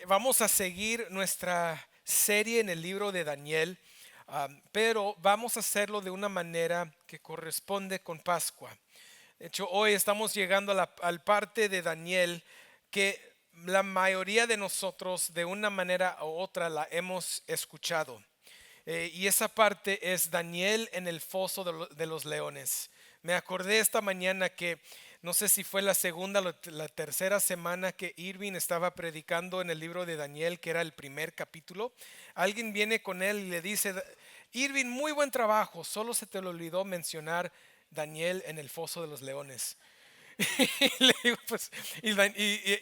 Vamos a seguir nuestra serie en el libro de Daniel, pero vamos a hacerlo de una manera que corresponde con Pascua. De hecho, hoy estamos llegando a al parte de Daniel que la mayoría de nosotros de una manera u otra la hemos escuchado. Y esa parte es Daniel en el foso de los leones. Me acordé esta mañana que no sé si fue la segunda o la tercera semana que Irving estaba predicando en el libro de Daniel, que era el primer capítulo. Alguien viene con él y le dice: Irving, muy buen trabajo, solo se te le olvidó mencionar Daniel en el foso de los leones. Y le digo, pues, y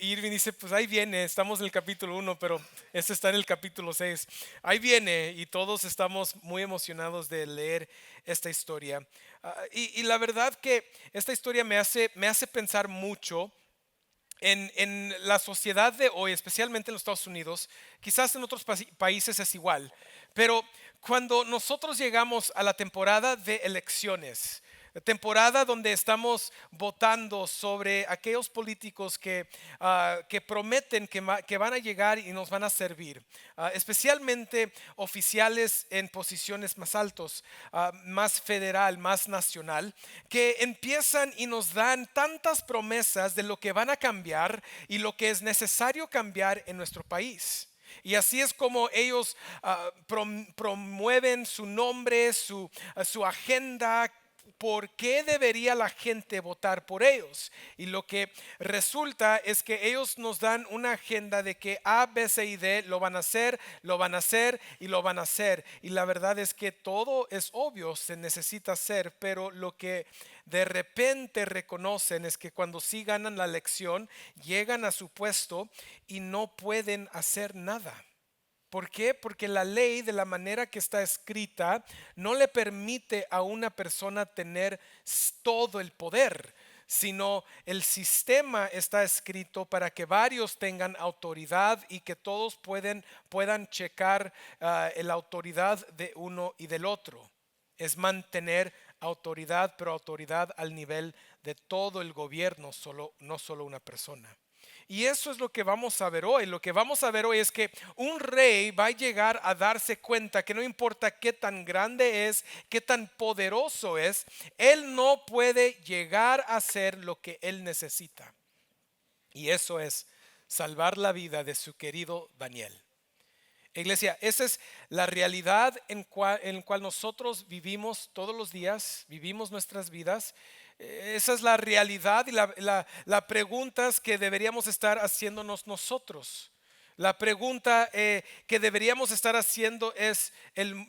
Irving dice, pues ahí viene, estamos en el capítulo 1, pero este está en el capítulo 6. Ahí viene y todos estamos muy emocionados de leer esta historia. Y la verdad que esta historia me hace pensar mucho en la sociedad de hoy, especialmente en los Estados Unidos. Quizás en otros países es igual, pero cuando nosotros llegamos a la temporada de elecciones, temporada donde estamos votando sobre aquellos políticos que prometen que van a llegar y nos van a servir, especialmente oficiales en posiciones más altos, más federal, más nacional, que empiezan y nos dan tantas promesas de lo que van a cambiar y lo que es necesario cambiar en nuestro país. Y así es como ellos promueven su nombre, su agenda. ¿Por qué debería la gente votar por ellos? Y lo que resulta es que ellos nos dan una agenda de que A, B, C y D lo van a hacer, lo van a hacer y lo van a hacer. Y la verdad es que todo es obvio, se necesita hacer, pero lo que de repente reconocen es que cuando sí ganan la elección, llegan a su puesto y no pueden hacer nada. ¿Por qué? Porque la ley, de la manera que está escrita, no le permite a una persona tener todo el poder, sino el sistema está escrito para que varios tengan autoridad y que todos puedan checar la autoridad de uno y del otro. Es mantener autoridad, pero autoridad al nivel de todo el gobierno, no solo una persona. Y eso es lo que vamos a ver hoy. Lo que vamos a ver hoy es que un rey va a llegar a darse cuenta que no importa qué tan grande es, qué tan poderoso es, él no puede llegar a hacer lo que él necesita. Y eso es salvar la vida de su querido Daniel. Iglesia, esa es la realidad en cual nosotros vivimos todos los días, vivimos nuestras vidas. Esa es la realidad y la pregunta es que deberíamos estar haciéndonos nosotros. La pregunta que deberíamos estar haciendo es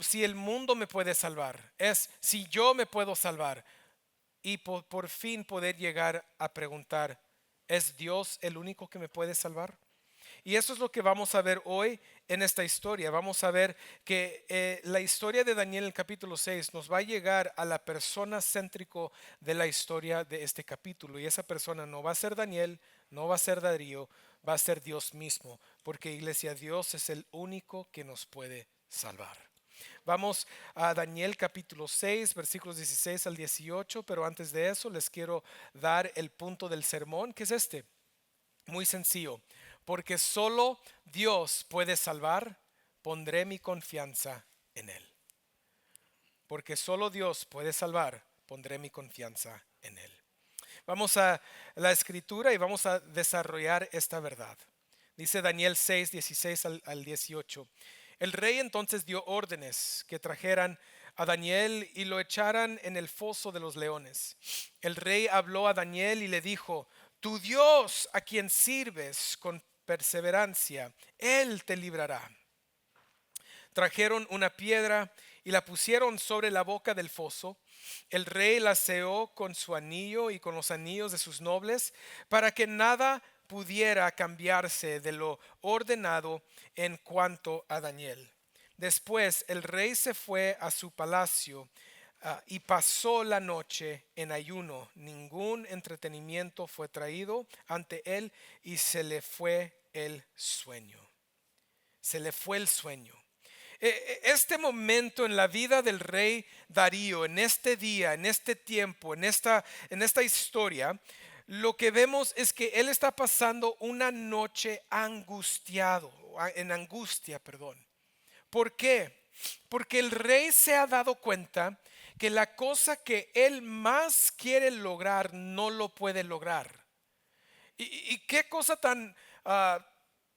si el mundo me puede salvar, es si yo me puedo salvar. Y por fin poder llegar a preguntar, ¿es Dios el único que me puede salvar? Y eso es lo que vamos a ver hoy en esta historia. Vamos a ver que la historia de Daniel en el capítulo 6 nos va a llegar a la persona céntrico de la historia de este capítulo. Y esa persona no va a ser Daniel, no va a ser Darío, va a ser Dios mismo. Porque, iglesia, Dios es el único que nos puede salvar. Vamos a Daniel capítulo 6, versículos 16 al 18, pero antes de eso les quiero dar el punto del sermón, que es este. Muy sencillo, porque solo Dios puede salvar, pondré mi confianza en Él. Porque solo Dios puede salvar, pondré mi confianza en Él. Vamos a la escritura y vamos a desarrollar esta verdad. Dice Daniel 6, 16 al 18. El rey entonces dio órdenes que trajeran a Daniel y lo echaran en el foso de los leones. El rey habló a Daniel y le dijo: tu Dios, a quien sirves con perseverancia, Él te librará. Trajeron una piedra y la pusieron sobre la boca del foso. El rey la aseó con su anillo y con los anillos de sus nobles, para que nada pudiera cambiarse de lo ordenado en cuanto a Daniel. Después el rey se fue a su palacio y pasó la noche en ayuno. Ningún entretenimiento fue traído ante él y se le fue el sueño. Se le fue el sueño. Este momento en la vida del rey Darío, en este día, en este tiempo, en esta historia, lo que vemos es que él está pasando una noche angustiado. en angustia, perdón. ¿Por qué? Porque el rey se ha dado cuenta que la cosa que él más quiere lograr no lo puede lograr. Y qué cosa ah,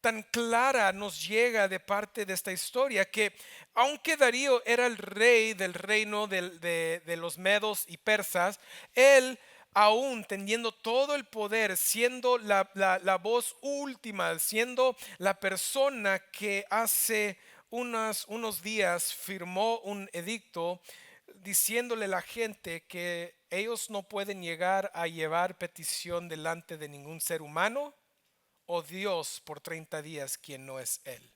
tan clara nos llega de parte de esta historia, que aunque Darío era el rey del reino de los medos y persas, él aún teniendo todo el poder, siendo la voz última, siendo la persona que hace unos días firmó un edicto diciéndole a la gente que ellos no pueden llegar a llevar petición delante de ningún ser humano o Dios por 30 días quien no es Él.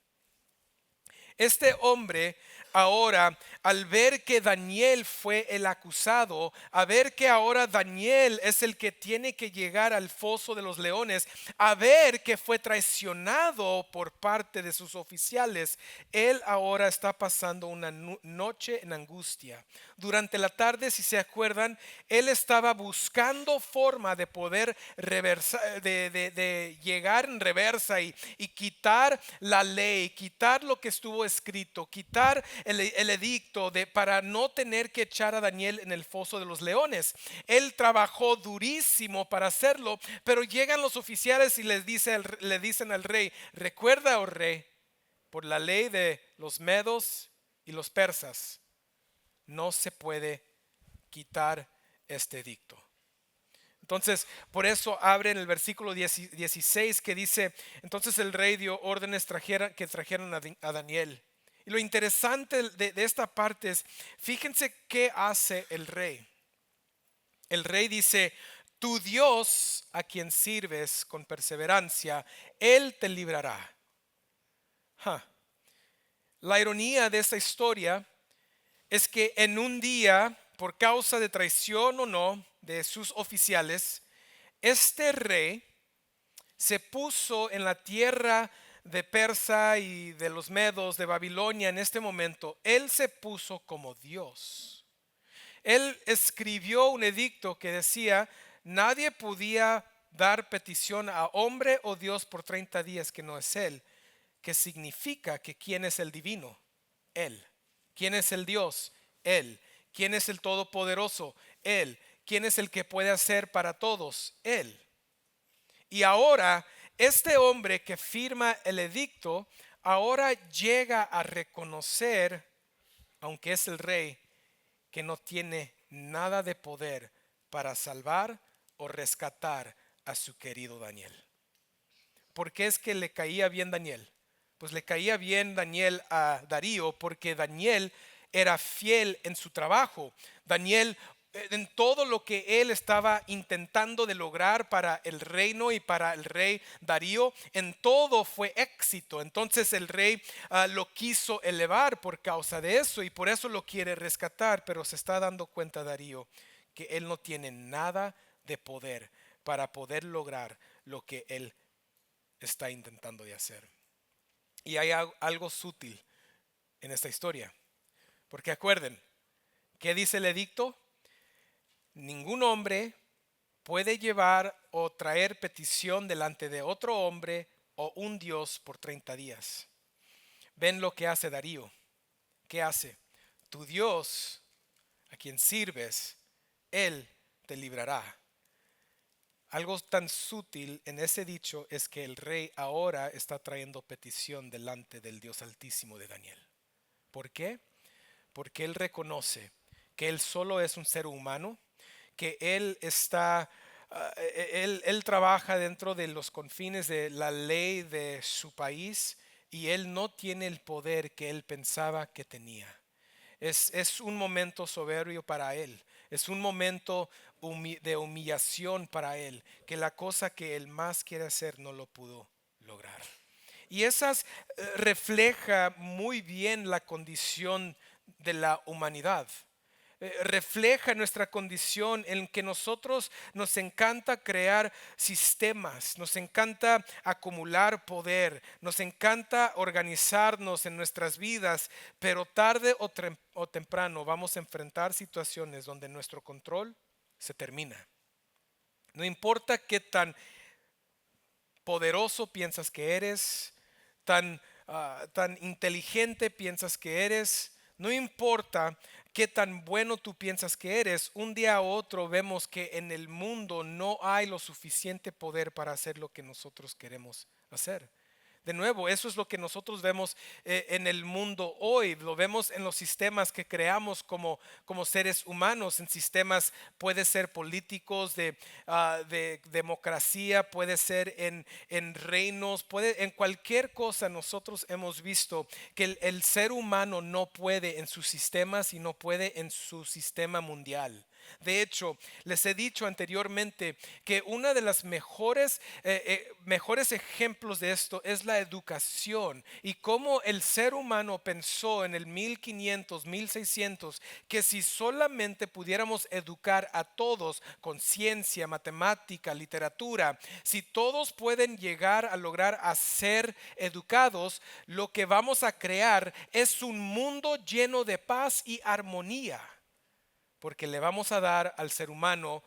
Este hombre ahora, al ver que Daniel fue el acusado, a ver que ahora Daniel es el que tiene que llegar al foso de los leones, a ver que fue traicionado por parte de sus oficiales, él ahora está pasando una noche en angustia. Durante la tarde, si se acuerdan, él estaba buscando forma de poder reversa, de llegar en reversa y quitar la ley, quitar lo que estuvo escrito, quitar el edicto para no tener que echar a Daniel en el foso de los leones. Él trabajó durísimo para hacerlo, pero llegan los oficiales y le dicen al rey: recuerda, oh rey, por la ley de los medos y los persas, no se puede quitar este edicto. Entonces, por eso abre en el versículo 16 que dice: entonces el rey dio órdenes que trajeran a Daniel. Y lo interesante de esta parte es, fíjense qué hace el rey. El rey dice: tu Dios, a quien sirves con perseverancia, Él te librará. Huh. La ironía de esta historia es que en un día, por causa de traición o no de sus oficiales, este rey se puso en la tierra de Persa y de los medos de Babilonia. En este momento él se puso como Dios. Él escribió un edicto que decía: nadie podía dar petición a hombre o Dios por 30 días que no es Él, que significa que ¿quién es el divino? Él. ¿Quién es el Dios? Él. ¿Quién es el Todopoderoso? Él. ¿Quién es el que puede hacer para todos? Él. Y ahora este hombre que firma el edicto ahora llega a reconocer, aunque es el rey, que no tiene nada de poder para salvar o rescatar a su querido Daniel. ¿Por qué es que le caía bien Daniel? Pues le caía bien Daniel a Darío porque Daniel era fiel en su trabajo. Daniel, en todo lo que él estaba intentando de lograr para el reino y para el rey Darío, en todo fue éxito. Entonces el rey lo quiso elevar por causa de eso y por eso lo quiere rescatar, pero se está dando cuenta Darío que él no tiene nada de poder para poder lograr lo que él está intentando de hacer. Y hay algo sutil en esta historia, porque acuerden, ¿qué dice el edicto? Ningún hombre puede llevar o traer petición delante de otro hombre o un Dios por 30 días. Ven lo que hace Darío. ¿Qué hace? Tu Dios, a quien sirves, Él te librará. Algo tan sutil en ese dicho es que el rey ahora está trayendo petición delante del Dios Altísimo de Daniel. ¿Por qué? Porque él reconoce que él solo es un ser humano, que él está, él trabaja dentro de los confines de la ley de su país y él no tiene el poder que él pensaba que tenía. Es un momento soberbio para él. Es un momento de humillación para él, que la cosa que él más quiere hacer no lo pudo lograr. Y esas refleja muy bien la condición de la humanidad. Refleja nuestra condición en que nosotros nos encanta crear sistemas, nos encanta acumular poder, nos encanta organizarnos en nuestras vidas, pero tarde o temprano vamos a enfrentar situaciones donde nuestro control se termina. No importa qué tan poderoso piensas que eres, tan tan inteligente piensas que eres, no importa qué tan bueno tú piensas que eres, un día u otro vemos que en el mundo no hay lo suficiente poder para hacer lo que nosotros queremos hacer. De nuevo, eso es lo que nosotros vemos en el mundo hoy. Lo vemos en los sistemas que creamos como seres humanos, en sistemas, puede ser políticos, de democracia, puede ser en reinos, en cualquier cosa. Nosotros hemos visto que el ser humano no puede en sus sistemas y no puede en su sistema mundial. De hecho, les he dicho anteriormente que una de las mejores ejemplos de esto es la educación y cómo el ser humano pensó en el 1500, 1600 que si solamente pudiéramos educar a todos con ciencia, matemática, literatura, si todos pueden llegar a lograr a ser educados, lo que vamos a crear es un mundo lleno de paz y armonía, porque le vamos a dar al ser humano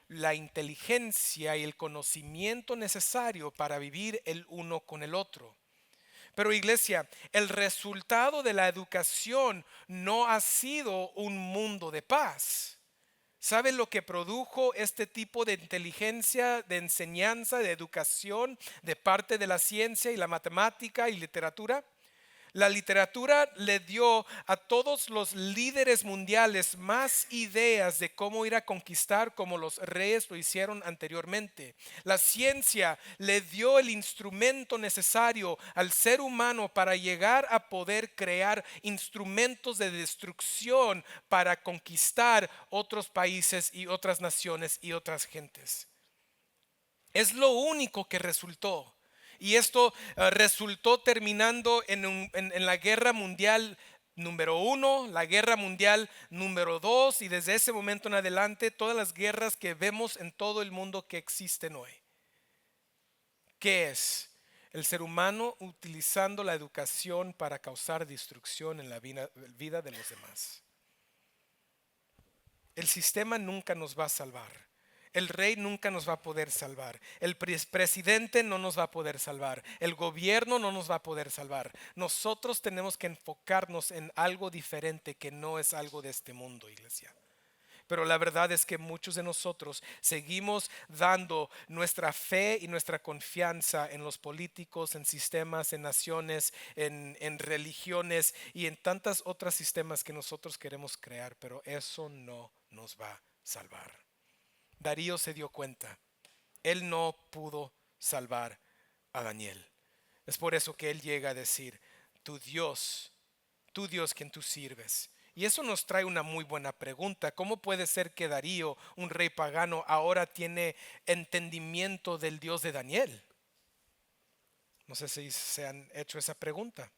la inteligencia y el conocimiento necesario para vivir el uno con el otro. Pero iglesia, el resultado de la educación no ha sido un mundo de paz. ¿Saben lo que produjo este tipo de inteligencia, de enseñanza, de educación de parte de la ciencia y la matemática y literatura? La literatura le dio a todos los líderes mundiales más ideas de cómo ir a conquistar como los reyes lo hicieron anteriormente. La ciencia le dio el instrumento necesario al ser humano para llegar a poder crear instrumentos de destrucción para conquistar otros países y otras naciones y otras gentes. Es lo único que resultó. Y esto resultó terminando en la guerra mundial número 1, la guerra mundial número 2 y desde ese momento en adelante todas las guerras que vemos en todo el mundo que existen hoy. ¿Qué es? El ser humano utilizando la educación para causar destrucción en la vida de los demás. El sistema nunca nos va a salvar. El rey nunca nos va a poder salvar. El presidente no nos va a poder salvar. El gobierno no nos va a poder salvar. Nosotros tenemos que enfocarnos en algo diferente que no es algo de este mundo, iglesia. Pero la verdad es que muchos de nosotros seguimos dando nuestra fe y nuestra confianza en los políticos, en sistemas, en naciones, en religiones y en tantas otros sistemas que nosotros queremos crear. Pero eso no nos va a salvar. Darío se dio cuenta. Él no pudo salvar a Daniel. Es por eso que él llega a decir, tu Dios quien tú sirves. Y eso nos trae una muy buena pregunta. ¿Cómo puede ser que Darío, un rey pagano, ahora tiene entendimiento del Dios de Daniel? No sé si se han hecho esa pregunta.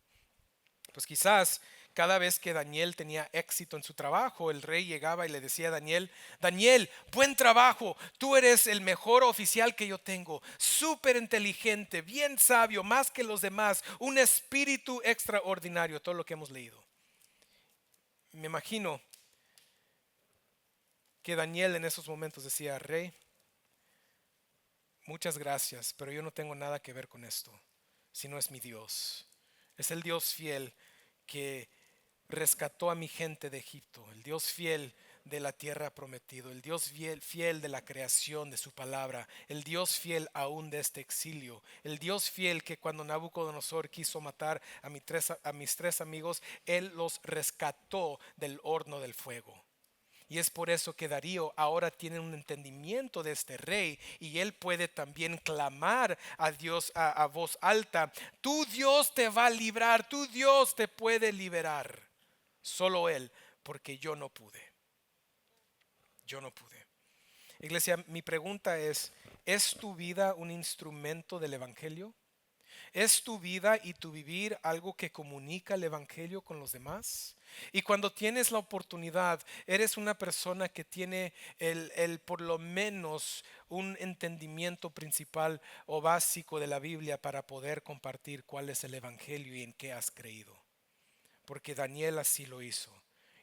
Pues quizás cada vez que Daniel tenía éxito en su trabajo, el rey llegaba y le decía a Daniel, Daniel, buen trabajo, tú eres el mejor oficial que yo tengo, súper inteligente, bien sabio, más que los demás, un espíritu extraordinario, todo lo que hemos leído. Me imagino que Daniel en esos momentos decía, rey, muchas gracias, pero yo no tengo nada que ver con esto, sino es mi Dios. Es el Dios fiel que rescató a mi gente de Egipto, el Dios fiel de la tierra prometido, el Dios fiel de la creación de su palabra, el Dios fiel aún de este exilio, el Dios fiel que cuando Nabucodonosor quiso matar a mis tres amigos, Él los rescató del horno del fuego. Y es por eso que Darío ahora tiene un entendimiento de este rey y él puede también clamar a Dios a voz alta. Tu Dios te va a librar, tu Dios te puede liberar. Solo Él, porque yo no pude. Yo no pude. Iglesia, mi pregunta ¿es tu vida un instrumento del Evangelio? ¿Es tu vida y tu vivir algo que comunica el Evangelio con los demás? Y cuando tienes la oportunidad, eres una persona que tiene por lo menos un entendimiento principal o básico de la Biblia para poder compartir cuál es el Evangelio y en qué has creído. Porque Daniel así lo hizo.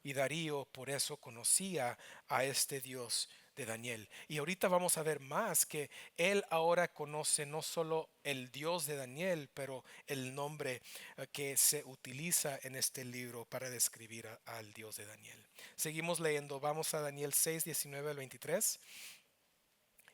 Y Darío por eso conocía a este Dios de Daniel. Y ahorita vamos a ver más que él ahora conoce no solo el Dios de Daniel, pero el nombre que se utiliza en este libro para describir al Dios de Daniel. Seguimos leyendo, vamos a Daniel 6, 19 al 23.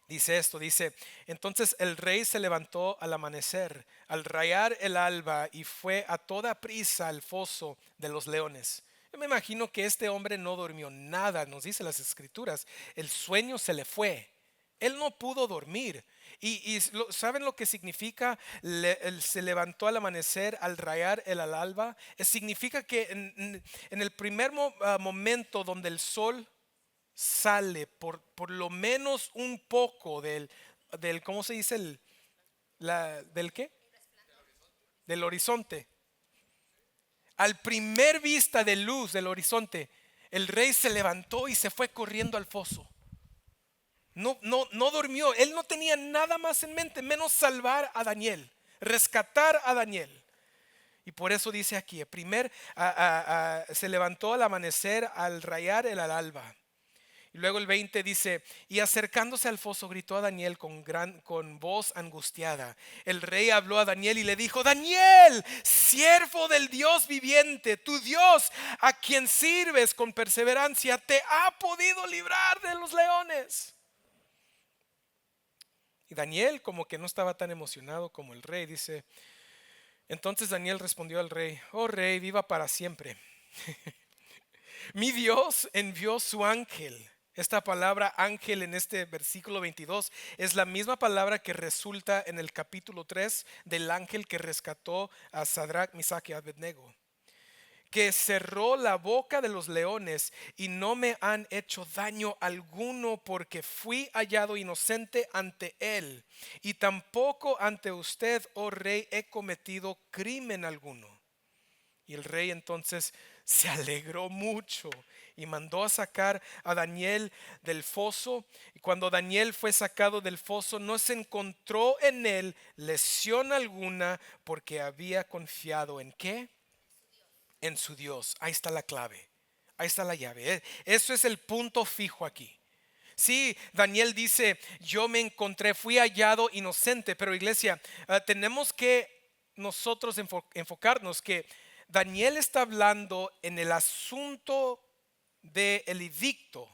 Dice esto, dice, entonces el rey se levantó al amanecer, al rayar el alba, y fue a toda prisa al foso de los leones. Yo me imagino que este hombre no durmió nada, nos dice las escrituras, el sueño se le fue, él no pudo dormir. ¿Saben lo que significa? Él se levantó al amanecer, al rayar el alba. Significa que en el primer momento donde el sol sale por lo menos un poco del ¿cómo se dice? ¿Del qué? Del horizonte. Al primer vista de luz del horizonte, el rey se levantó y se fue corriendo al foso. No durmió. Él no tenía nada más en mente menos salvar a Daniel, rescatar a Daniel. Y por eso dice aquí, se levantó al amanecer, al rayar el alba. Y luego el 20 dice, y acercándose al foso gritó a Daniel con voz angustiada. El rey habló a Daniel y le dijo, Daniel, siervo del Dios viviente, tu Dios a quien sirves con perseverancia, te ha podido librar de los leones. Y Daniel como que no estaba tan emocionado como el rey, dice, entonces Daniel respondió al rey, oh rey, viva para siempre. Mi Dios envió su ángel. Esta palabra ángel en este versículo 22 es la misma palabra que resulta en el capítulo 3 del ángel que rescató a Sadrach, Mesach y Abednego, que cerró la boca de los leones y no me han hecho daño alguno, porque fui hallado inocente ante él, y tampoco ante usted, oh rey, he cometido crimen alguno. Y el rey entonces se alegró mucho y mandó a sacar a Daniel del foso. Y cuando Daniel fue sacado del foso, no se encontró en él lesión alguna, porque había confiado ¿en qué? En su Dios. Ahí está la clave, ahí está la llave. Eso es el punto fijo aquí. Sí, Daniel dice, yo me encontré, fui hallado inocente, pero iglesia, tenemos que nosotros enfocarnos que Daniel está hablando en el asunto del edicto,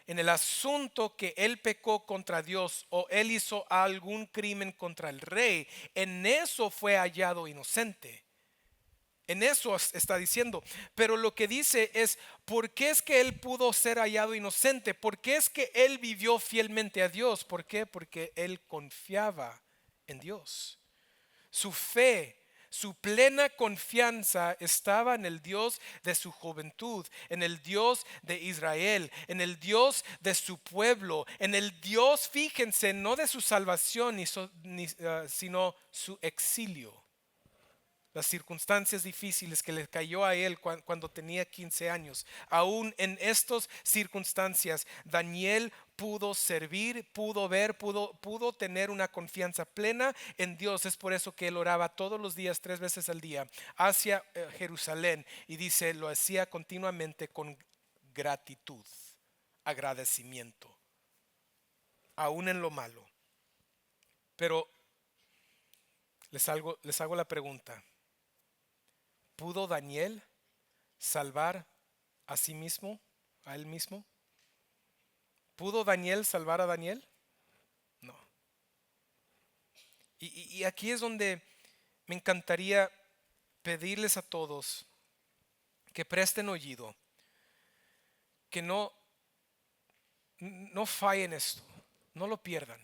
en el asunto que él pecó contra Dios o él hizo algún crimen contra el rey. En eso fue hallado inocente. En eso está diciendo. Pero lo que dice es, ¿por qué es que él pudo ser hallado inocente? ¿Por qué es que él vivió fielmente a Dios? ¿Por qué? Porque él confiaba en Dios. Su fe, su plena confianza estaba en el Dios de su juventud, en el Dios de Israel, en el Dios de su pueblo, en el Dios, fíjense, no de su salvación, sino su exilio. Las circunstancias difíciles que le cayó a él cuando tenía 15 años. Aún en estas circunstancias, Daniel pudo servir, pudo ver, pudo tener una confianza plena en Dios. Es por eso que él oraba todos los días, 3 veces al día, hacia Jerusalén. Y dice, lo hacía continuamente con gratitud, agradecimiento, aún en lo malo. Pero les hago la pregunta. ¿Pudo Daniel salvar a sí mismo, a él mismo? ¿Pudo Daniel salvar a Daniel? No. Y aquí es donde me encantaría pedirles a todos que presten oído, que no fallen esto, no lo pierdan.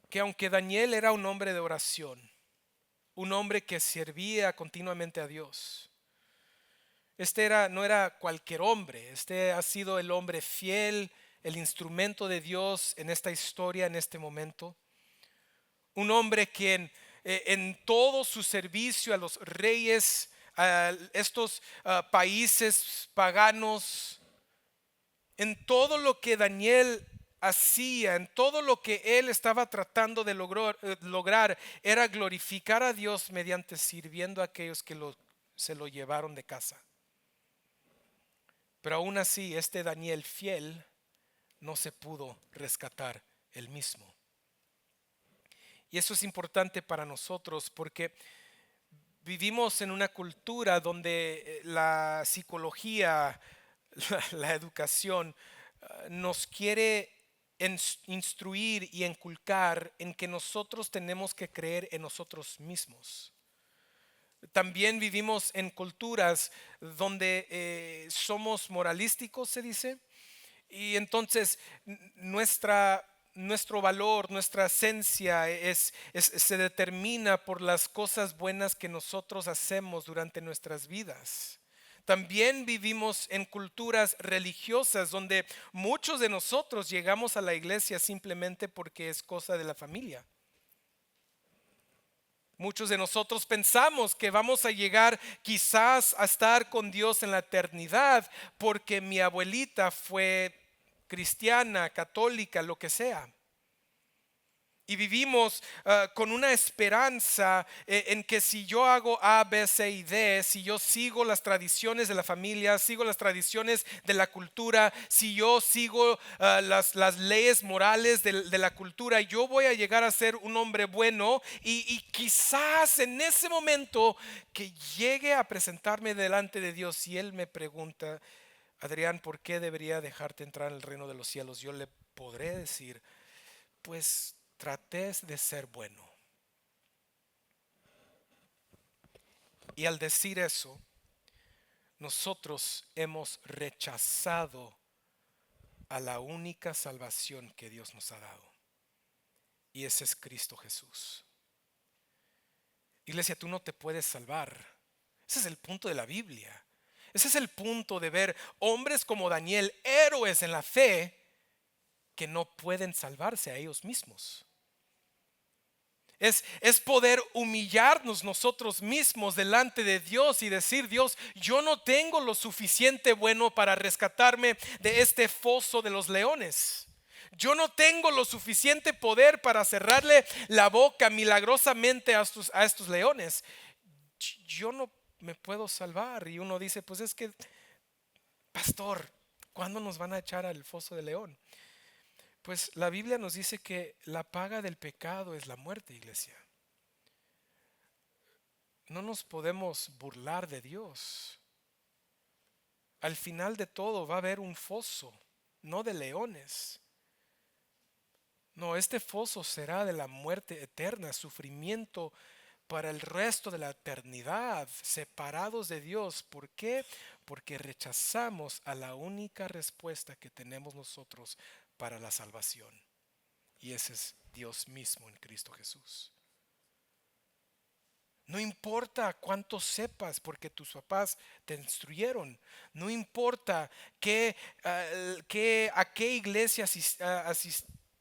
Que aunque Daniel era un hombre de oración, un hombre que servía continuamente a Dios, no era cualquier hombre. Este ha sido el hombre fiel, el instrumento de Dios en esta historia, en este momento. Un hombre quien en todo su servicio a los reyes, a estos países paganos, en todo lo que Daniel hacía, en todo lo que él estaba tratando de lograr, era glorificar a Dios mediante sirviendo a aquellos que se lo llevaron de casa. Pero aún así, este Daniel fiel no se pudo rescatar él mismo. Y eso es importante para nosotros porque vivimos en una cultura donde la psicología, la educación, nos quiere instruir y inculcar en que nosotros tenemos que creer en nosotros mismos. También vivimos en culturas donde somos moralísticos, se dice, y entonces nuestro valor, nuestra esencia se determina por las cosas buenas que nosotros hacemos durante nuestras vidas. También vivimos en culturas religiosas donde muchos de nosotros llegamos a la iglesia simplemente porque es cosa de la familia. Muchos de nosotros pensamos que vamos a llegar quizás a estar con Dios en la eternidad porque mi abuelita fue cristiana, católica, lo que sea. Y vivimos con una esperanza en que si yo hago A, B, C y D, si yo sigo las tradiciones de la familia, sigo las tradiciones de la cultura, si yo sigo las leyes morales de la cultura, yo voy a llegar a ser un hombre bueno y quizás en ese momento que llegue a presentarme delante de Dios y Él me pregunta, Adrián, ¿por qué debería dejarte entrar en el reino de los cielos? Yo le podré decir, pues traté de ser bueno. Y al decir eso, nosotros hemos rechazado a la única salvación que Dios nos ha dado. Y ese es Cristo Jesús. Iglesia, tú no te puedes salvar. Ese es el punto de la Biblia. Ese es el punto de ver hombres como Daniel, héroes en la fe, que no pueden salvarse a ellos mismos. Es poder humillarnos nosotros mismos delante de Dios y decir, Dios, yo no tengo lo suficiente bueno para rescatarme de este foso de los leones. Yo no tengo lo suficiente poder para cerrarle la boca milagrosamente a estos leones. Yo no me puedo salvar. Y uno dice, pues es que, pastor, ¿cuándo nos van a echar al foso de león? Pues la Biblia nos dice que la paga del pecado es la muerte, iglesia. No nos podemos burlar de Dios. Al final de todo va a haber un foso, no de leones. No, este foso será de la muerte eterna, sufrimiento para el resto de la eternidad, separados de Dios. ¿Por qué? Porque rechazamos a la única respuesta que tenemos nosotros para la salvación. Y ese es Dios mismo en Cristo Jesús. No importa cuánto sepas porque tus papás te instruyeron. No importa a qué iglesia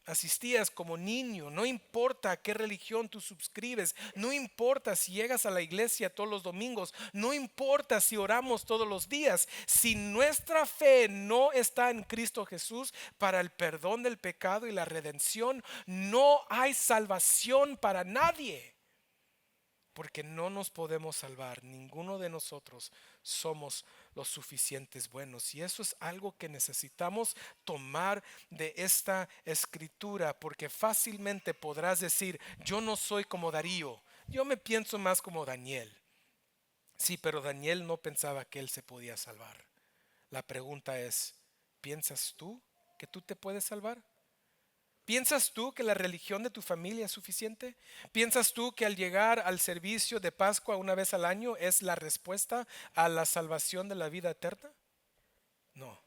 asistías como niño. No importa a qué religión tú suscribes. No importa si llegas a la iglesia todos los domingos. No importa si oramos todos los días. Si nuestra fe no está en Cristo Jesús para el perdón del pecado y la redención, no hay salvación para nadie. Porque no nos podemos salvar, ninguno de nosotros somos los suficientes buenos. Y eso es algo que necesitamos tomar de esta escritura, porque fácilmente podrás decir, yo no soy como Darío, yo me pienso más como Daniel. Sí, pero Daniel no pensaba que él se podía salvar. La pregunta es, ¿piensas tú que tú te puedes salvar? ¿Piensas tú que la religión de tu familia es suficiente? ¿Piensas tú que al llegar al servicio de Pascua una vez al año es la respuesta a la salvación de la vida eterna? No.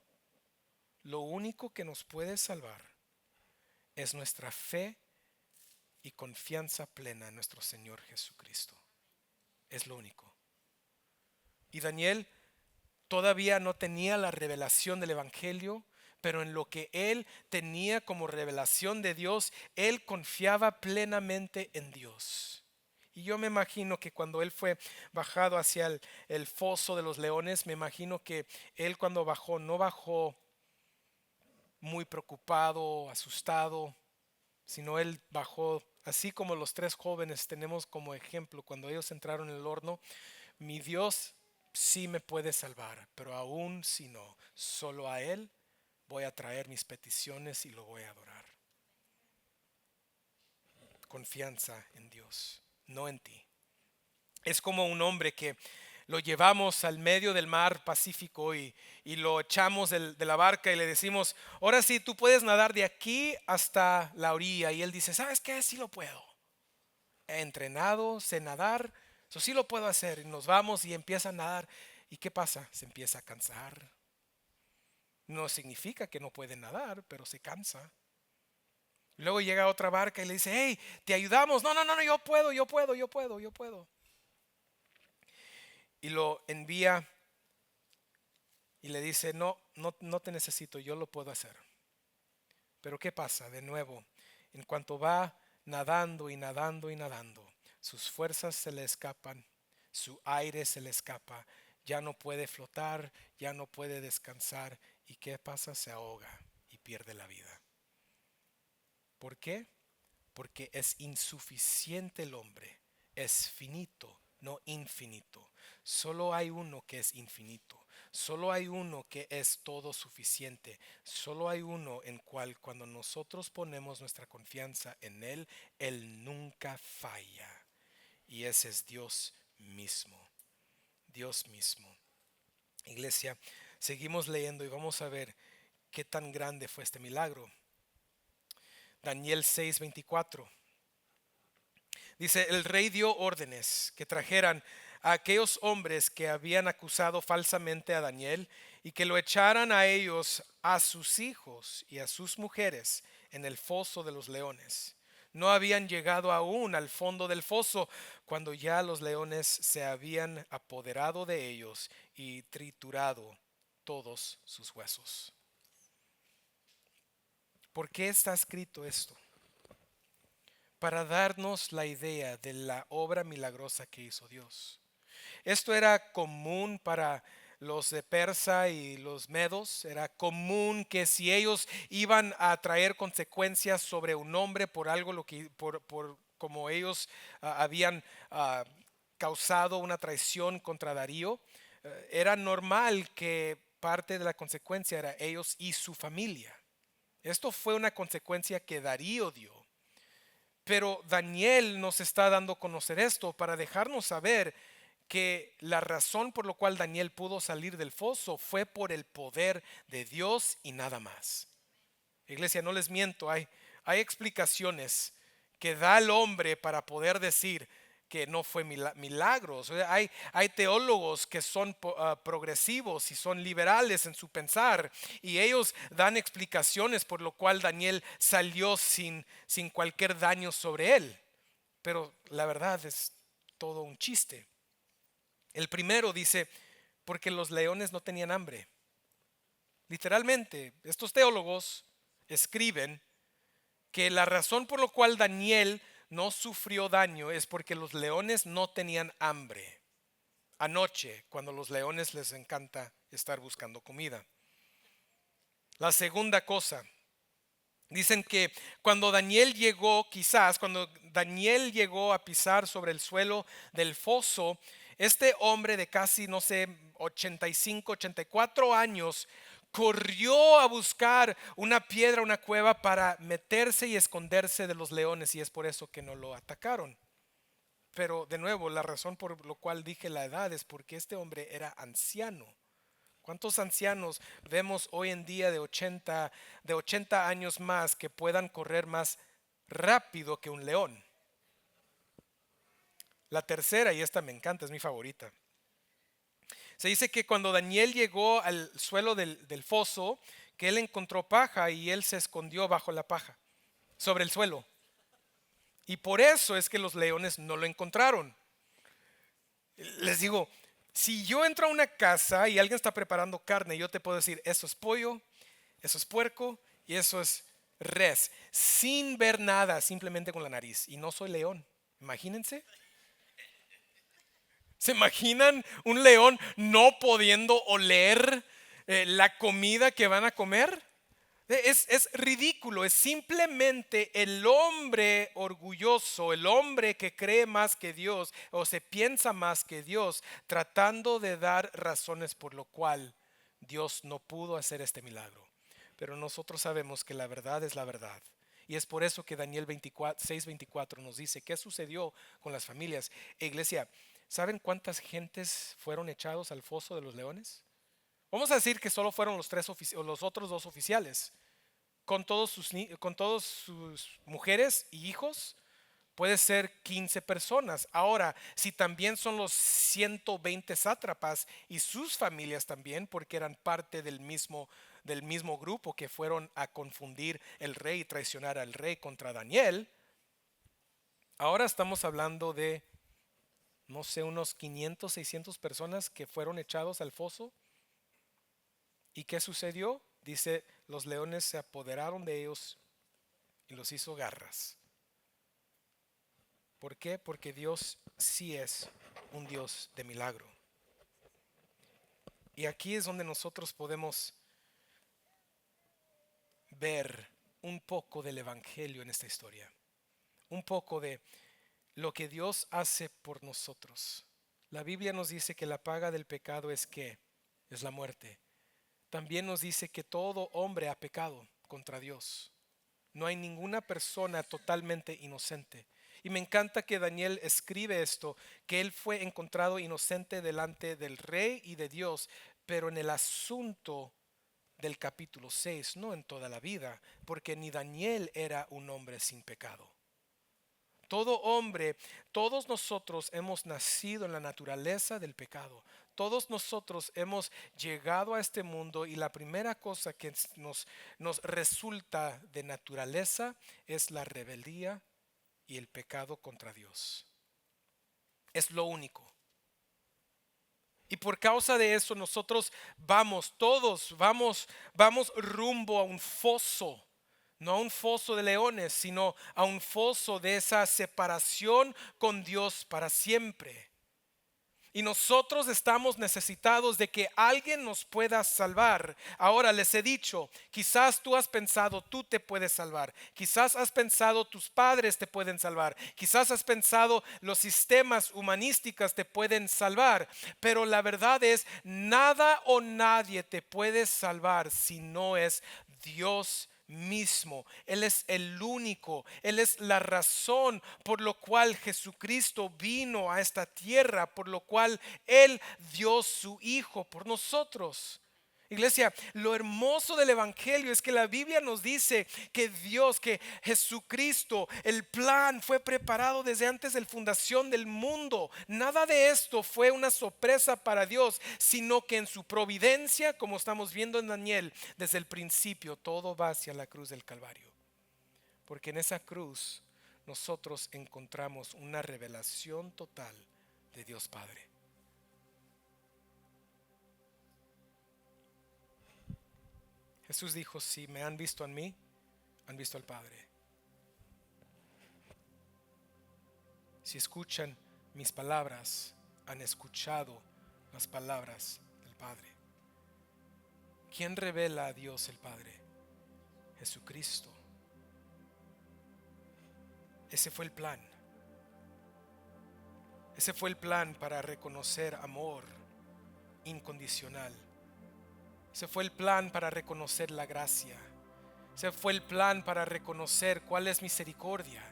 Lo único que nos puede salvar es nuestra fe y confianza plena en nuestro Señor Jesucristo. Es lo único. Y Daniel todavía no tenía la revelación del Evangelio, pero en lo que él tenía como revelación de Dios, él confiaba plenamente en Dios. Y yo me imagino que cuando él fue bajado hacia el foso de los leones, me imagino que él cuando bajó, no bajó muy preocupado, asustado, sino él bajó, así como los tres jóvenes tenemos como ejemplo, cuando ellos entraron en el horno, mi Dios sí me puede salvar, pero aún si no, solo a Él voy a traer mis peticiones y lo voy a adorar. Confianza en Dios, no en ti. Es como un hombre que lo llevamos al medio del mar Pacífico y lo echamos de la barca y le decimos, ahora sí, tú puedes nadar de aquí hasta la orilla. Y él dice, ¿sabes qué? Sí lo puedo. He entrenado, sé nadar, eso sí lo puedo hacer. Y nos vamos y empieza a nadar. ¿Y qué pasa? Se empieza a cansar. No significa que no puede nadar, pero se cansa. Luego llega otra barca y le dice, hey, te ayudamos. No, no, no, no, yo puedo, yo puedo, yo puedo, yo puedo. Y lo envía y le dice, no, no, no te necesito, yo lo puedo hacer. Pero ¿qué pasa? De nuevo, en cuanto va nadando y nadando y nadando, sus fuerzas se le escapan, su aire se le escapa, ya no puede flotar, ya no puede descansar. ¿Y qué pasa? Se ahoga y pierde la vida. ¿Por qué? Porque es insuficiente el hombre, es finito, no infinito. Solo hay uno que es infinito, solo hay uno que es todo suficiente, solo hay uno en cual cuando nosotros ponemos nuestra confianza en Él, Él nunca falla. Y ese es Dios mismo, Dios mismo. Iglesia, seguimos leyendo y vamos a ver qué tan grande fue este milagro. Daniel 6:24. Dice, el rey dio órdenes que trajeran a aquellos hombres que habían acusado falsamente a Daniel y que lo echaran a ellos, a sus hijos y a sus mujeres en el foso de los leones. No habían llegado aún al fondo del foso cuando ya los leones se habían apoderado de ellos y triturado todos sus huesos. ¿Por qué está escrito esto? Para darnos la idea de la obra milagrosa que hizo Dios. Esto era común para los de Persa y los medos. Era común que si ellos iban a traer consecuencias sobre un hombre por algo por como ellos habían causado una traición contra Darío, era normal que parte de la consecuencia era ellos y su familia. Esto fue una consecuencia que Darío dio. Pero Daniel nos está dando a conocer esto para dejarnos saber que la razón por la cual Daniel pudo salir del foso fue por el poder de Dios y nada más. Iglesia, no les miento, hay explicaciones que da el hombre para poder decir que no fue milagros. Hay teólogos que son progresivos y son liberales en su pensar y ellos dan explicaciones por lo cual Daniel salió sin cualquier daño sobre él. Pero la verdad es todo un chiste. El primero dice, porque los leones no tenían hambre. Literalmente, estos teólogos escriben que la razón por la cual Daniel no sufrió daño es porque los leones no tenían hambre. Anoche, cuando los leones les encanta estar buscando comida. La segunda cosa, dicen que cuando Daniel llegó, quizás cuando Daniel llegó a pisar sobre el suelo del foso, este hombre de casi, no sé, 85, 84 años, corrió a buscar una piedra, una cueva para meterse y esconderse de los leones y es por eso que no lo atacaron. Pero de nuevo, la razón por lo cual dije la edad es porque este hombre era anciano. ¿Cuántos ancianos vemos hoy en día de 80 años más que puedan correr más rápido que un león? La tercera, y esta me encanta, es mi favorita. Se dice que cuando Daniel llegó al suelo del foso, que él encontró paja y él se escondió bajo la paja, sobre el suelo. Y por eso es que los leones no lo encontraron. Les digo, si yo entro a una casa y alguien está preparando carne, yo te puedo decir, eso es pollo, eso es puerco y eso es res, sin ver nada, simplemente con la nariz. Y no soy león, imagínense. ¿Se imaginan un león no pudiendo oler la comida que van a comer? Es ridículo, es simplemente el hombre orgulloso, el hombre que cree más que Dios o se piensa más que Dios, tratando de dar razones por lo cual Dios no pudo hacer este milagro. pero nosotros sabemos que la verdad es la verdad. Y es por eso que Daniel 6:24 nos dice qué sucedió con las familias. Iglesia, ¿saben cuántas gentes fueron echados al foso de los leones? Vamos a decir que solo fueron los otros dos oficiales, con todos sus mujeres y hijos. Puede ser 15 personas. Ahora, si también son los 120 sátrapas y sus familias también, porque eran parte del mismo grupo que fueron a confundir el rey y traicionar al rey contra Daniel, ahora estamos hablando de, no sé, unos 500, 600 personas que fueron echados al foso. ¿Y qué sucedió? Dice, los leones se apoderaron de ellos y los hizo garras. ¿Por qué? Porque Dios sí es un Dios de milagro. Y aquí es donde nosotros podemos ver un poco del evangelio en esta historia. Un poco de lo que Dios hace por nosotros. La Biblia nos dice que la paga del pecado es ¿qué? Es la muerte. También nos dice que todo hombre ha pecado contra Dios. No hay ninguna persona totalmente inocente. Y me encanta que Daniel escribe esto, que él fue encontrado inocente delante del rey y de Dios, pero en el asunto del capítulo 6, no en toda la vida, porque ni Daniel era un hombre sin pecado. Todo hombre, todos nosotros hemos nacido en la naturaleza del pecado. Todos nosotros hemos llegado a este mundo y la primera cosa que nos resulta de naturaleza es la rebeldía y el pecado contra Dios. Es lo único. Y por causa de eso nosotros vamos rumbo a un foso. No a un foso de leones, sino a un foso de esa separación con Dios para siempre. Y nosotros estamos necesitados de que alguien nos pueda salvar. Ahora les he dicho, quizás tú has pensado tú te puedes salvar. Quizás has pensado tus padres te pueden salvar. Quizás has pensado los sistemas humanísticos te pueden salvar. Pero la verdad es, nada o nadie te puede salvar si no es Dios mismo. Él es el único, Él es la razón por lo cual Jesucristo vino a esta tierra, por lo cual Él dio su Hijo por nosotros. Iglesia, lo hermoso del Evangelio es que la Biblia nos dice que Dios, que Jesucristo, el plan fue preparado desde antes de la fundación del mundo. Nada de esto fue una sorpresa para Dios, sino que en su providencia, como estamos viendo en Daniel, desde el principio todo va hacia la cruz del Calvario. Porque en esa cruz nosotros encontramos una revelación total de Dios Padre. Jesús dijo, si me han visto a mí, han visto al Padre. Si escuchan mis palabras, han escuchado las palabras del Padre. ¿Quién revela a Dios el Padre? Jesucristo. Ese fue el plan. Ese fue el plan para reconocer amor incondicional. Ese fue el plan para reconocer la gracia. Ese fue el plan para reconocer cuál es misericordia.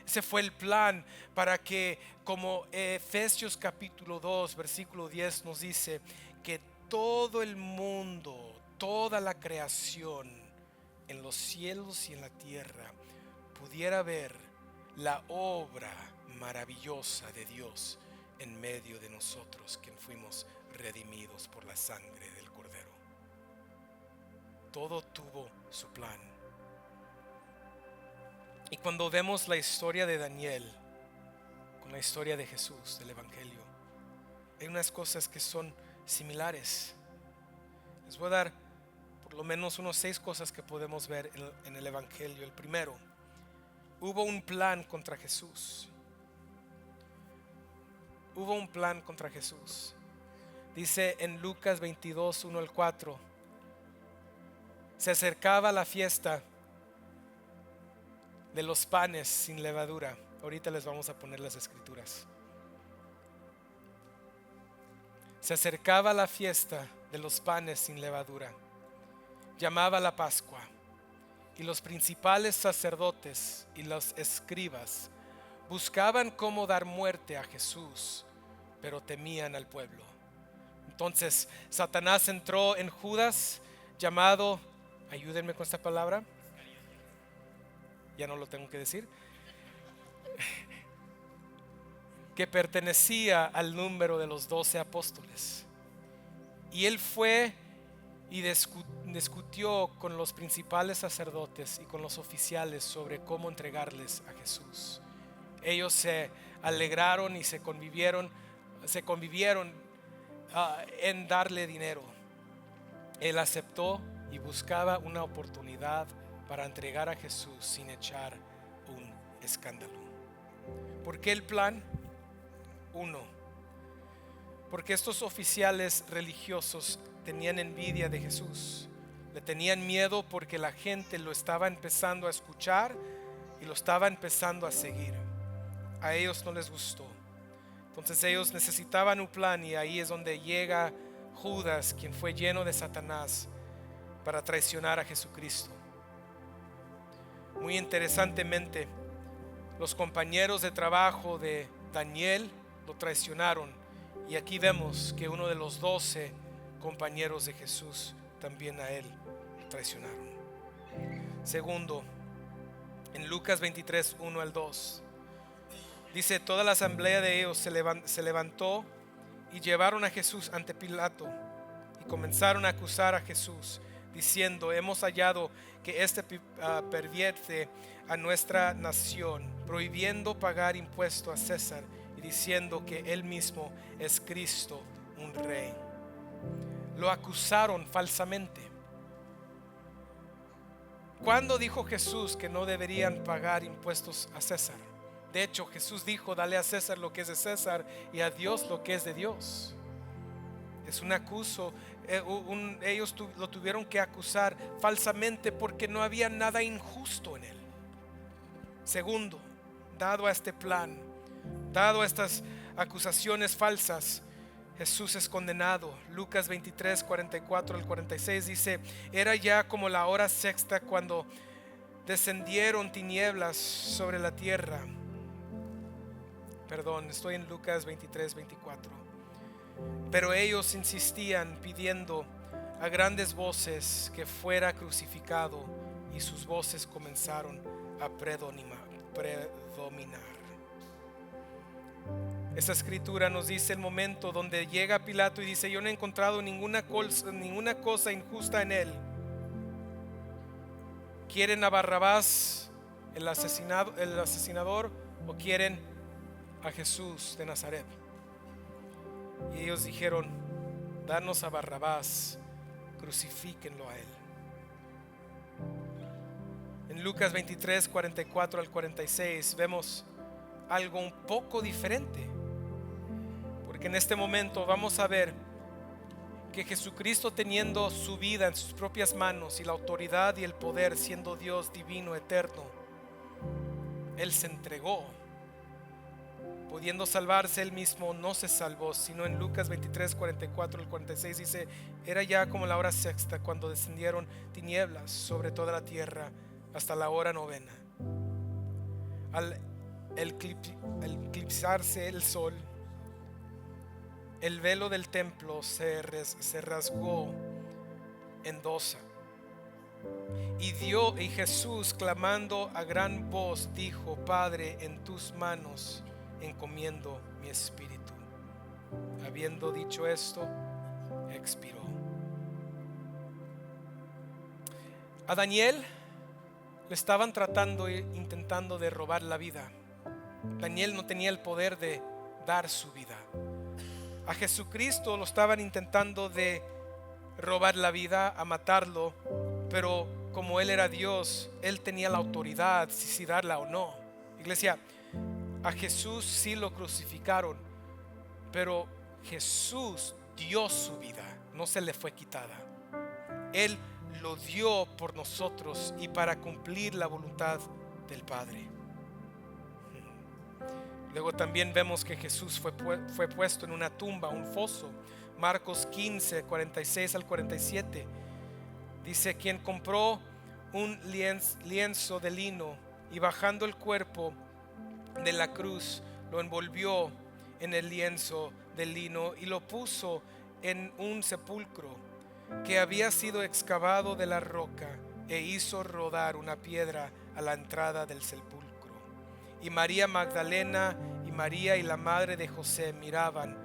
Ese fue el plan para que, como Efesios capítulo 2 versículo 10 nos dice, que todo el mundo, toda la creación en los cielos y en la tierra pudiera ver la obra maravillosa de Dios en medio de nosotros, que fuimos redimidos por la sangre del Cordero. Todo tuvo su plan. Y cuando vemos la historia de Daniel con la historia de Jesús, del Evangelio, hay unas cosas que son similares. Les voy a dar por lo menos unos 6 cosas que podemos ver en el Evangelio. El primero, hubo un plan contra Jesús. Hubo un plan contra Jesús. Dice en Lucas 22, 1 al 4, se acercaba la fiesta de los panes sin levadura. Ahorita les vamos a poner las escrituras. Se acercaba la fiesta de los panes sin levadura. llamaba la Pascua, y los principales sacerdotes y los escribas buscaban cómo dar muerte a Jesús, pero temían al pueblo. Entonces Satanás entró en Judas, llamado, ayúdenme con esta palabra, ya no lo tengo que decir, que pertenecía al número de los 12 apóstoles. Y él fue y discutió con los principales sacerdotes y con los oficiales sobre cómo entregarles a Jesús. Ellos se alegraron y se convivieron en darle dinero. Él aceptó y buscaba una oportunidad para entregar a Jesús sin echar un escándalo. ¿Por qué el plan? Uno, porque estos oficiales religiosos tenían envidia de Jesús. Le tenían miedo porque la gente lo estaba empezando a escuchar y lo estaba empezando a seguir. A ellos no les gustó. Entonces ellos necesitaban un plan, y ahí es donde llega Judas, quien fue lleno de Satanás, para traicionar a Jesucristo. Muy interesantemente, los compañeros de trabajo de Daniel lo traicionaron, y aquí vemos que uno de los 12 compañeros de Jesús también a él lo traicionaron. Segundo, en Lucas 23, 1 al 2, dice: toda la asamblea de ellos se levantó y llevaron a Jesús ante Pilato y comenzaron a acusar a Jesús, diciendo: hemos hallado que pervierte a nuestra nación, prohibiendo pagar impuesto a César y diciendo que él mismo es Cristo, un rey. Lo acusaron falsamente. ¿Cuándo dijo Jesús que no deberían pagar impuestos a César? De hecho, Jesús dijo: dale a César lo que es de César y a Dios lo que es de Dios. Es un acuso. Ellos lo tuvieron que acusar falsamente porque no había nada injusto en él. Segundo, dado a este plan, dado a estas acusaciones falsas, Jesús es condenado. Lucas 23, 44 al 46 dice: era ya como la hora sexta cuando descendieron tinieblas sobre la tierra. Perdón, estoy en Lucas 23, 24. Pero ellos insistían pidiendo a grandes voces que fuera crucificado, y sus voces comenzaron a predominar. Esta escritura nos dice el momento donde llega Pilato y dice: yo no he encontrado ninguna cosa injusta en él. ¿Quieren a Barrabás, el asesinador, o quieren a Jesús de Nazaret? Y ellos dijeron: danos a Barrabás, crucifíquenlo a él. En Lucas 23, 44 al 46 vemos algo un poco diferente, porque en este momento vamos a ver que Jesucristo, teniendo su vida en sus propias manos y la autoridad y el poder, siendo Dios divino eterno, Él se entregó. Pudiendo salvarse él mismo, no se salvó, sino en Lucas 23, 44 al 46 dice: era ya como la hora sexta cuando descendieron tinieblas sobre toda la tierra hasta la hora novena. Al eclipsarse el sol, el velo del templo se rasgó en dos. Y Jesús, clamando a gran voz, dijo: Padre, en tus manos encomiendo mi espíritu. Habiendo dicho esto, expiró. A Daniel le estaban intentando de robar la vida. Daniel no tenía el poder de dar su vida. A Jesucristo lo estaban intentando de robar la vida, a matarlo, pero como Él era Dios, Él tenía la autoridad si darla o no. Iglesia, a Jesús sí lo crucificaron, pero Jesús dio su vida, no se le fue quitada. Él lo dio por nosotros y para cumplir la voluntad del Padre. Luego también vemos que Jesús fue puesto en una tumba, un foso. Marcos 15, 46 al 47. Dice, quien compró un lienzo de lino y bajando el cuerpo de la cruz, lo envolvió en el lienzo de lino y lo puso en un sepulcro que había sido excavado de la roca, e hizo rodar una piedra a la entrada del sepulcro. Y María Magdalena y María y la madre de José miraban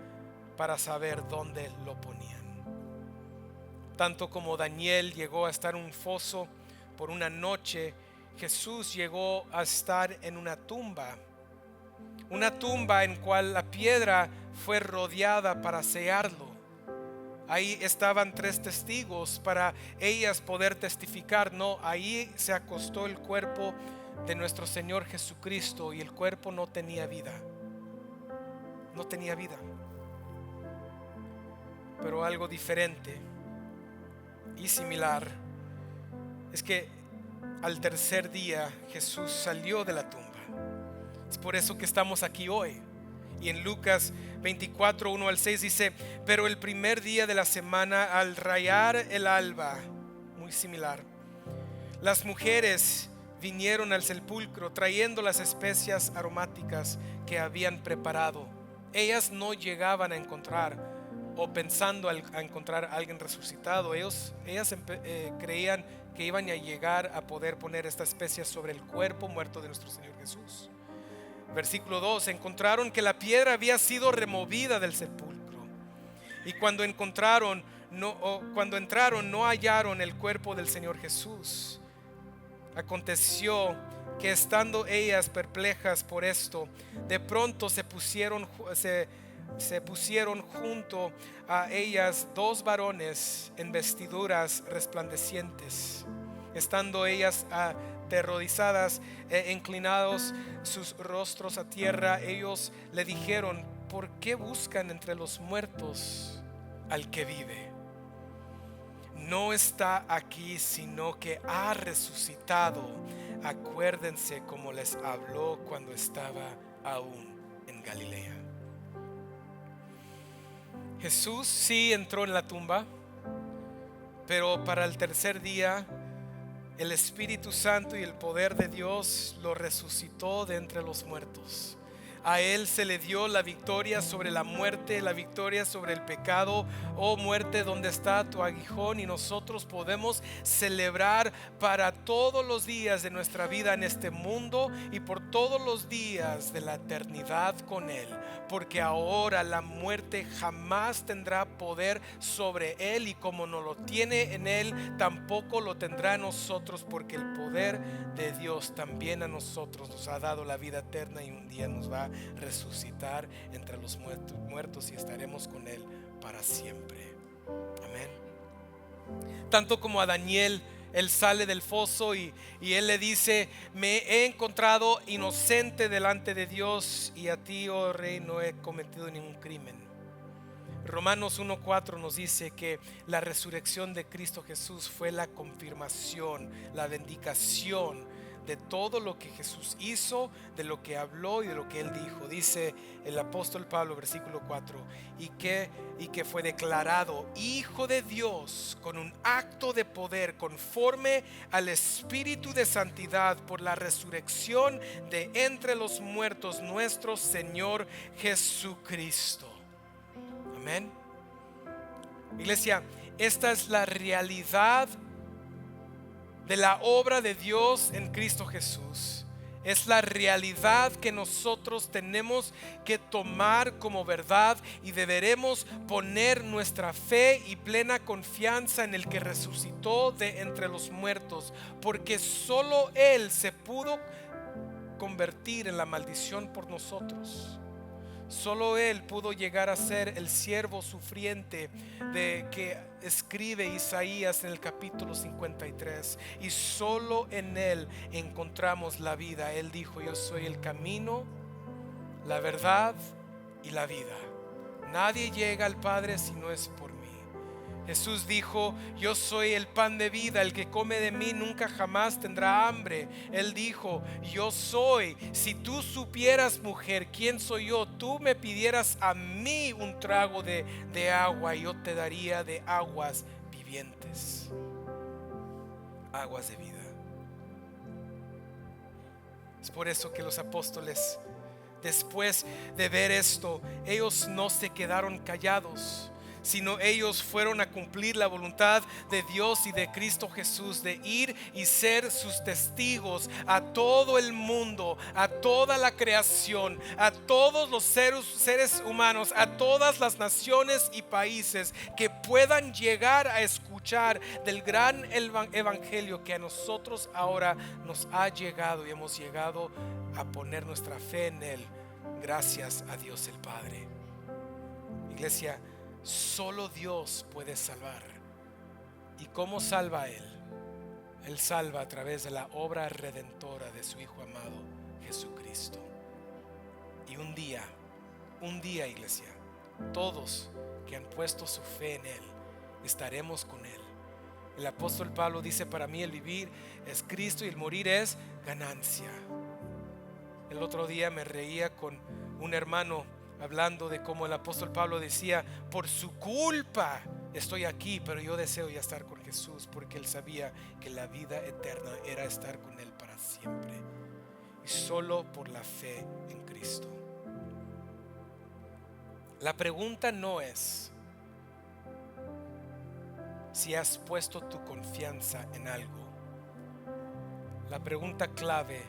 para saber dónde lo ponían. Tanto como Daniel llegó a estar en un foso por una noche, Jesús llegó a estar en una tumba en cual la piedra fue rodeada para sellarlo. Ahí estaban 3 testigos para ellas poder testificar. No, ahí se acostó el cuerpo de nuestro Señor Jesucristo y el cuerpo no tenía vida. No tenía vida. Pero algo diferente y similar es que al tercer día Jesús salió de la tumba. Es por eso que estamos aquí hoy. Y en Lucas 24, 1 al 6 dice, pero el primer día de la semana, al rayar el alba, muy similar, las mujeres vinieron al sepulcro trayendo las especias aromáticas que habían preparado. Ellas no llegaban a encontrar o pensando a encontrar a alguien resucitado. Ellas creían que iban a llegar a poder poner esta especia sobre el cuerpo muerto de nuestro Señor Jesús. Versículo 2, encontraron que la piedra había sido removida del sepulcro. Y cuando entraron no hallaron el cuerpo del Señor Jesús. Aconteció que estando ellas perplejas por esto, de pronto se pusieron junto a ellas 2 varones en vestiduras resplandecientes. Estando ellas aterrorizadas e inclinados sus rostros a tierra, ellos le dijeron, ¿por qué buscan entre los muertos al que vive? No está aquí, sino que ha resucitado. Acuérdense cómo les habló cuando estaba aún en Galilea. Jesús sí entró en la tumba, pero para el tercer día el Espíritu Santo y el poder de Dios lo resucitó de entre los muertos. A Él se le dio la victoria sobre la muerte, la victoria sobre el pecado. Oh muerte, ¿dónde está tu aguijón? Y nosotros podemos celebrar para todos los días de nuestra vida en este mundo y por todos los días de la eternidad con Él. Porque ahora la muerte jamás tendrá poder sobre Él, y como no lo tiene en Él, tampoco lo tendrá en nosotros, porque el poder de Dios también a nosotros nos ha dado la vida eterna y un día nos va a resucitar entre los muertos y estaremos con Él para siempre. Amén. Tanto como a Daniel, él sale del foso y él le dice, me he encontrado inocente delante de Dios, y a ti, oh rey, no he cometido ningún crimen. Romanos 1:4 nos dice que la resurrección de Cristo Jesús fue la confirmación, la vindicación de todo lo que Jesús hizo, de lo que habló y de lo que Él dijo. Dice el apóstol Pablo, versículo 4, y que fue declarado Hijo de Dios con un acto de poder conforme al Espíritu de santidad por la resurrección de entre los muertos, nuestro Señor Jesucristo. Amén. Iglesia, esta es la realidad de la obra de Dios en Cristo Jesús. Es la realidad que nosotros tenemos que tomar como verdad, y deberemos poner nuestra fe y plena confianza en el que resucitó de entre los muertos, porque solo Él se pudo convertir en la maldición por nosotros. Solo Él pudo llegar a ser el siervo sufriente de que escribe Isaías en el capítulo 53, y solo en Él encontramos la vida. Él dijo, yo soy el camino, la verdad y la vida. Nadie llega al Padre si no es por mí. Jesús dijo, yo soy el pan de vida, el que come de mí nunca jamás tendrá hambre. Él dijo, yo soy, si tú supieras, mujer, quién soy yo, tú me pidieras a mí un trago de agua y yo te daría de aguas vivientes. aguas de vida. Es por eso que los apóstoles, después de ver esto, ellos no se quedaron callados, sino ellos fueron a cumplir la voluntad de Dios y de Cristo Jesús, de ir y ser sus testigos a todo el mundo, a toda la creación, a todos los seres humanos, a todas las naciones y países que puedan llegar a escuchar del gran evangelio que a nosotros ahora nos ha llegado, y hemos llegado a poner nuestra fe en él, gracias a Dios el Padre. Iglesia, solo Dios puede salvar. ¿Y cómo salva Él? Él salva a través de la obra redentora de su Hijo amado Jesucristo. Y un día, iglesia, todos que han puesto su fe en Él, estaremos con Él. El apóstol Pablo dice: para mí el vivir es Cristo y el morir es ganancia. El otro día me reía con un hermano hablando de cómo el apóstol Pablo decía: por su culpa estoy aquí, pero yo deseo ya estar con Jesús, porque él sabía que la vida eterna era estar con él para siempre, y solo por la fe en Cristo. La pregunta no es si has puesto tu confianza en algo. La pregunta clave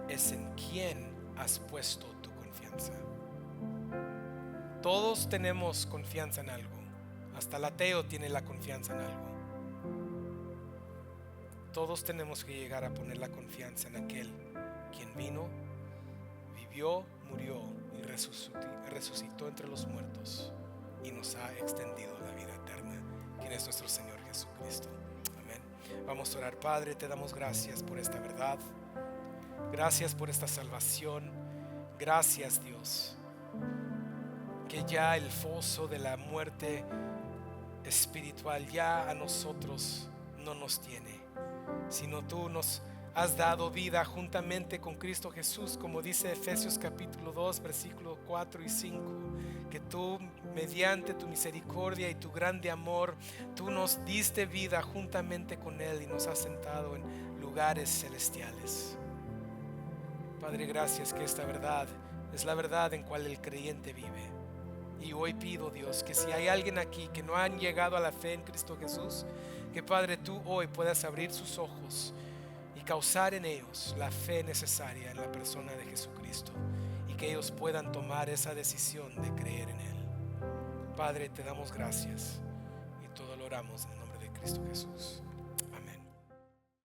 es en quién has puesto tu confianza. Todos tenemos confianza en algo. Hasta el ateo tiene la confianza en algo. Todos tenemos que llegar a poner la confianza en aquel quien vino, vivió, murió y resucitó entre los muertos y nos ha extendido la vida eterna, quien es nuestro Señor Jesucristo. Amén. Vamos a orar. Padre, te damos gracias por esta verdad. Gracias por esta salvación. Gracias, Dios, que ya el foso de la muerte espiritual ya a nosotros no nos tiene, sino tú nos has dado vida juntamente con Cristo Jesús, como dice Efesios capítulo 2 versículo 4 y 5, que tú, mediante tu misericordia y tu grande amor, tú nos diste vida juntamente con Él y nos has sentado en lugares celestiales. Padre, gracias que esta verdad es la verdad en cual el creyente vive. Y hoy pido, Dios, que si hay alguien aquí que no han llegado a la fe en Cristo Jesús, que Padre, tú hoy puedas abrir sus ojos y causar en ellos la fe necesaria en la persona de Jesucristo, y que ellos puedan tomar esa decisión de creer en Él. Padre, te damos gracias y todo lo oramos en el nombre de Cristo Jesús.